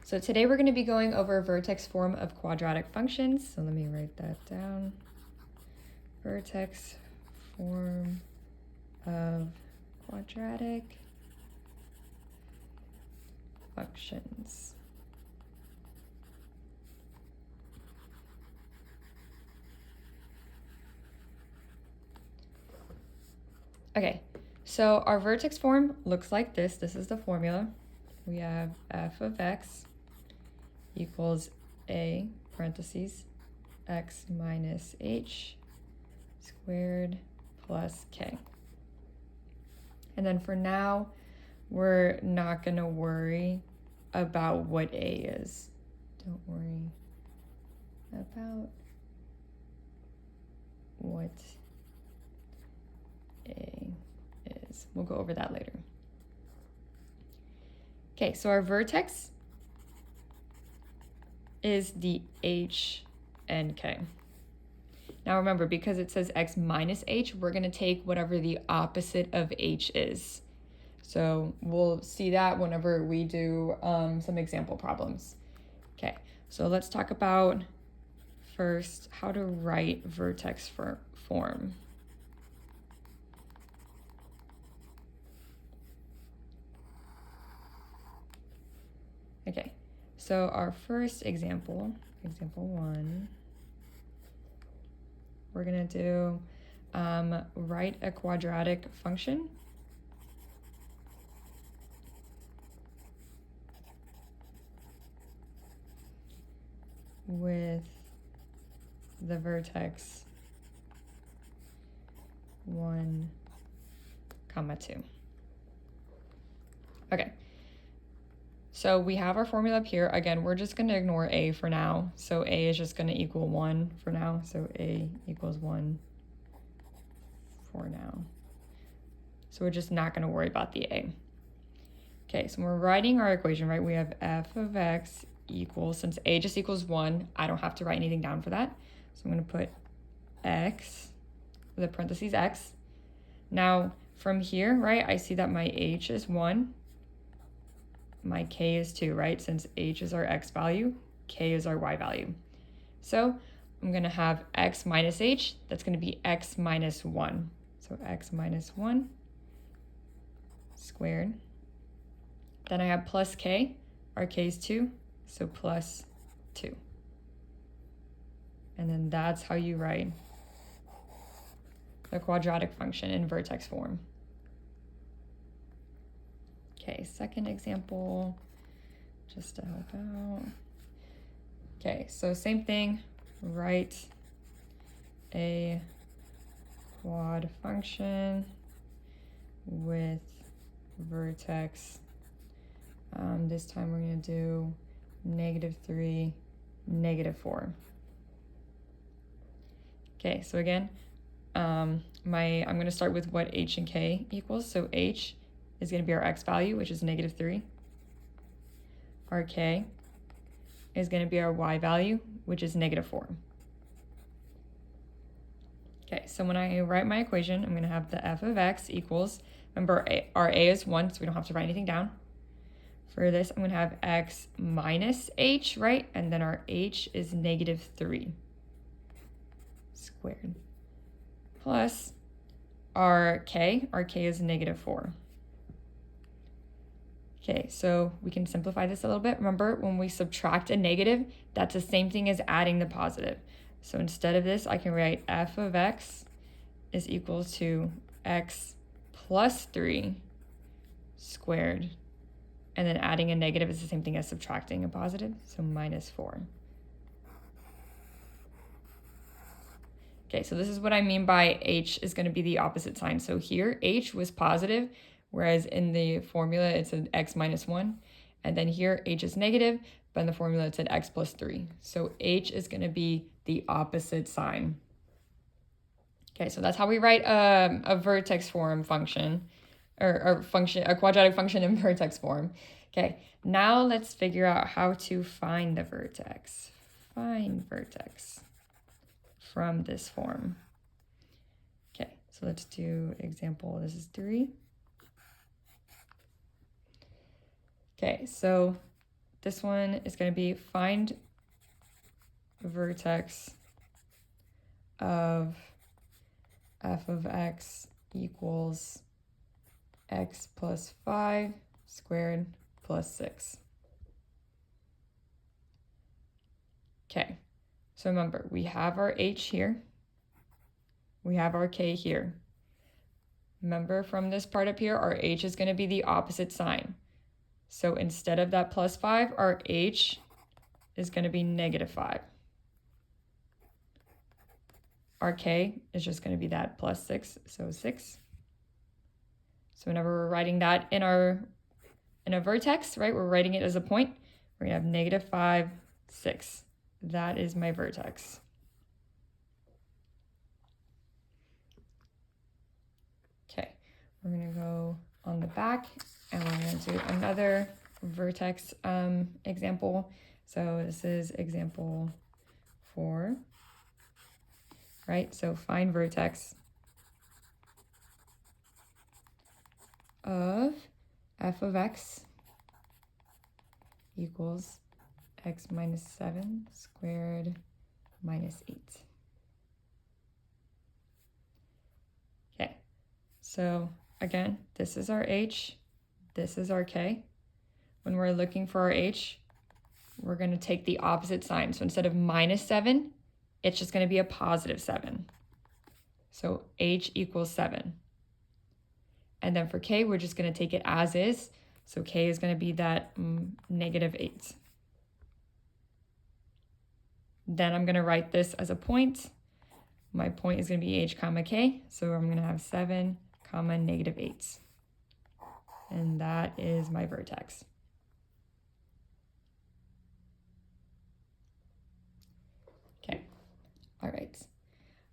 So today we're going to be going over vertex form of quadratic functions. So let me write that down. Vertex form of quadratic functions. Okay, so our vertex form looks like this. This is the formula. We have f of x equals a parentheses x minus h squared plus k. And then for now, we're not going to worry about what a is. Don't worry about what a is. We'll go over that later. Okay, so our vertex is the h and k. Now remember, because it says x minus h, we're going to take whatever the opposite of h is. So we'll see that whenever we do some example problems. Okay, so let's talk about first how to write vertex form. Okay, so our first example, example 1, we're going to do write a quadratic function with the vertex 1, 2. Okay, so we have our formula up here. Again, we're just going to ignore a for now. So a is just going to equal 1 for now. So a equals 1 for now. So we're just not going to worry about the a. Okay, so when we're writing our equation, right, we have f of x equals, since a just equals 1, I don't have to write anything down for that. So I'm going to put x, the parentheses x. Now, from here, right, I see that my h is 1. My k is 2, right? Since h is our x value, k is our y value. So I'm going to have x minus h. That's going to be x minus 1. So x minus 1 squared. Then I have plus k. Our k is 2, so plus 2. And then that's how you write the quadratic function in vertex form. Okay, second example, just to help out. Okay, so same thing, write a quad function with vertex. This time we're going to do -3, -4. Okay, so again, I'm going to start with what h and k equals. So h is going to be our x value, which is -3. Our k is going to be our y value, which is -4. Okay, so when I write my equation, I'm going to have the f of x equals, remember our a is 1, so we don't have to write anything down. For this, I'm going to have x minus h, right? And then our h is -3 squared. Plus our k is -4. Okay, so we can simplify this a little bit. Remember, when we subtract a negative, that's the same thing as adding the positive. So instead of this, I can write f of x is equal to x plus 3 squared. And then adding a negative is the same thing as subtracting a positive, so -4. Okay, so this is what I mean by h is going to be the opposite sign. So here, h was positive, whereas in the formula it said x minus 1. And then here, h is negative, but in the formula it said x plus 3. So h is going to be the opposite sign. Okay, so that's how we write a vertex form function, or a quadratic function in vertex form. Okay, now let's figure out how to find the vertex. Find vertex from this form. Okay, so let's do example, this is 3. Okay, so this one is going to be find vertex of f of x equals x plus 5 squared plus 6. Okay, so remember, we have our h here. We have our k here. Remember from this part up here, our h is going to be the opposite sign. So instead of that plus 5, our h is going to be negative 5. Our k is just going to be that plus 6, so 6. So whenever we're writing that in a vertex, right, we're writing it as a point, we're going to have negative 5, 6. That is my vertex. Okay, we're going to go on the back, and we're going to do another vertex example. So this is example 4, right? So find vertex of f of x equals x minus 7 squared minus 8. Okay, so again, this is our h, this is our k. When we're looking for our h, we're going to take the opposite sign. So instead of minus 7, it's just going to be a positive 7. So h equals 7. And then for k, we're just going to take it as is. So k is going to be that negative 8. Then I'm going to write this as a point. My point is going to be h comma k. So I'm going to have 7 comma negative 8. And that is my vertex. Okay, all right.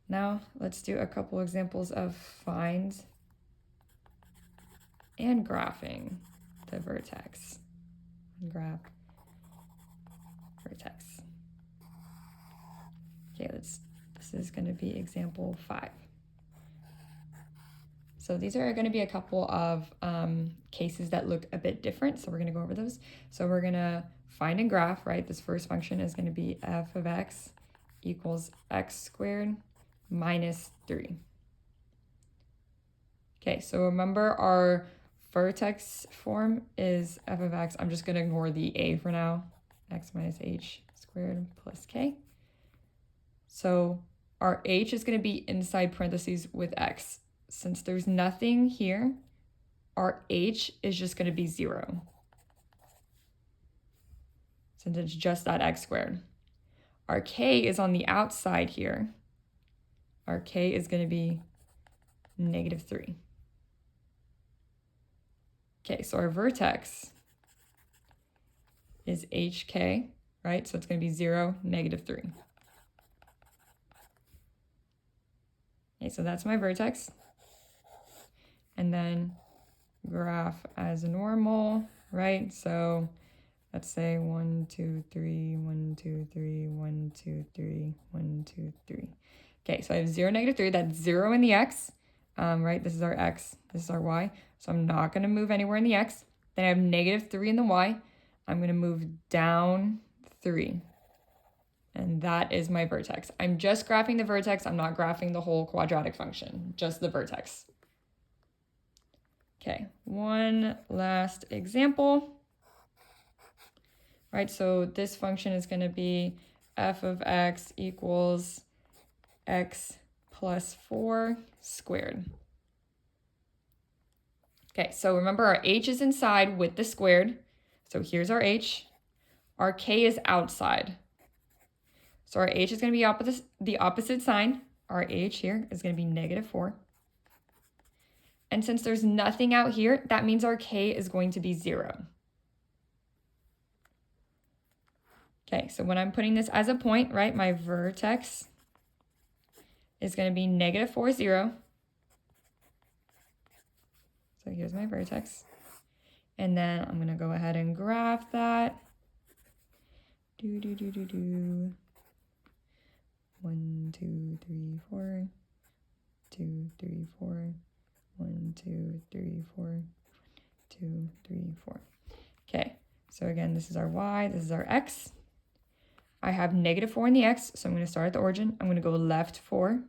Now let's do a couple examples of find and graphing the vertex. Graph vertex. Okay, this is going to be example 5. So these are going to be a couple of cases that look a bit different. So we're going to go over those. So we're going to find and graph, right? This first function is going to be f of x equals x squared minus 3. Okay, so remember our vertex form is f of x. I'm just going to ignore the a for now. X minus h squared plus k. So our h is going to be inside parentheses with x. Since there's nothing here, our h is just going to be 0. Since it's just that x squared. Our k is on the outside here. Our k is going to be negative 3. Okay, so our vertex is hk, right? So it's going to be 0, negative 3. Okay, so that's my vertex. And then graph as normal, right? So let's say 1, 2, 3, 1, 2, 3, 1, 2, 3, 1, 2, 3. Okay, so I have 0, negative 3. That's 0 in the x, right? This is our x, this is our y. So I'm not going to move anywhere in the x. Then I have negative 3 in the y. I'm going to move down 3. And that is my vertex. I'm just graphing the vertex. I'm not graphing the whole quadratic function, just the vertex. Okay, one last example. Right, so this function is going to be f of x equals x plus 4 squared. Okay, so remember our h is inside with the squared. So here's our h. Our k is outside. So our h is going to be the opposite sign. Our h here is going to be negative 4. And since there's nothing out here, that means our k is going to be 0. Okay, so when I'm putting this as a point, right, my vertex is going to be negative 4, 0. So here's my vertex. And then I'm going to go ahead and graph that. 1, 2, 3, 4. 2, 3, 4. 1, 2, 3, 4. 2, 3, 4. Okay, So again, this is our y, this is our x. I have -4 in the x, so I'm going to start at the origin. I'm going to go left 4.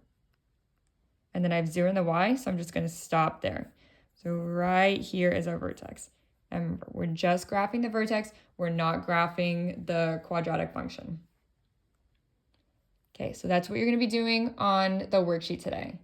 And then I have 0 in the y, so I'm just going to stop there. So right here is our vertex. And remember, we're just graphing the vertex. We're not graphing the quadratic function. Okay, so that's what you're going to be doing on the worksheet today.